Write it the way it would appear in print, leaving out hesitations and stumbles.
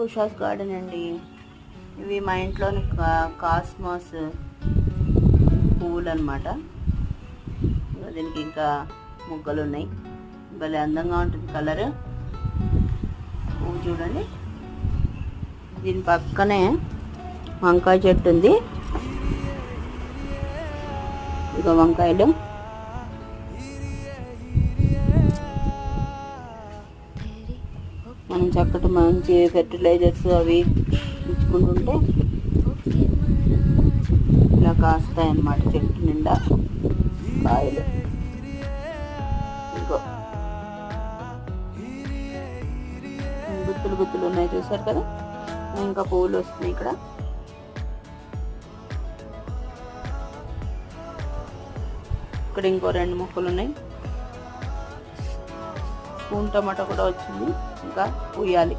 Usha's garden అండి. ఇవి మా ఇంట్లోని కాస్మాస్ పువ్వులు అనమాట. దీనికి ఇంకా మొగ్గలు ఉన్నాయి. భలే అందంగా ఉంటుంది కలర్. పువ్వు చూడండి. దీని పక్కనే వంకాయ చెట్టు ఉంది. ఇక వంకాయలు మనం చక్కటి మంచి ఫెర్టిలైజర్స్ అవి ఇచ్చుకుంటుంటే ఇలా కాస్తాయి అన్నమాట. చెట్టు నిండా కాయలు. ఇంకో గుత్తులు గుత్తులు ఉన్నాయి, చూసారు కదా. ఇంకా పువ్వులు వస్తున్నాయి ఇక్కడ. ఇక్కడ ఇంకో 2 మొక్కలు ఉన్నాయి. స్పూన్ టమాటా కూడా వచ్చింది, ఇంకా పూయాలి.